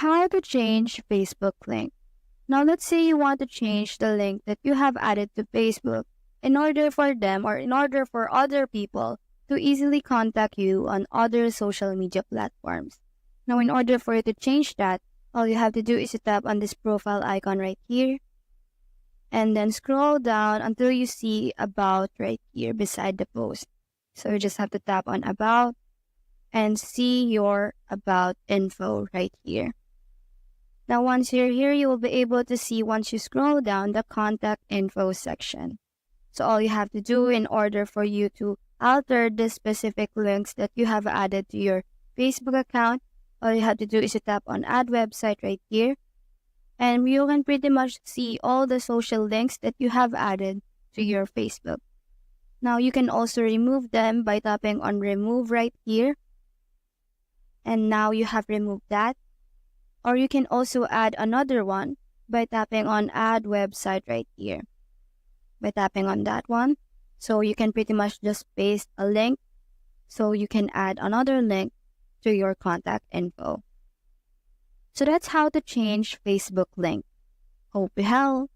how to change Facebook link. Now, let's say you want to change the link that you have added to Facebook in order for them or in order for other people to easily contact you on other social media platforms. Now, in order for you to change that, all you have to do is to tap on this profile icon right here and then scroll down until you see About right here beside the post. So you just have to tap on About and see your About info right here. Now, once you're here, you will be able to see, once you scroll down, the contact info section. So all you have to do in order for you to alter the specific links that you have added to your Facebook account, all you have to do is to tap on Add Website right here. And you can pretty much see all the social links that you have added to your Facebook. Now, you can also remove them by tapping on Remove right here. And now you have removed that. Or you can also add another one by tapping on Add Website right here. By tapping on that one. So you can pretty much just paste a link. So you can add another link to your contact info. So that's how to change Facebook link. Hope you help.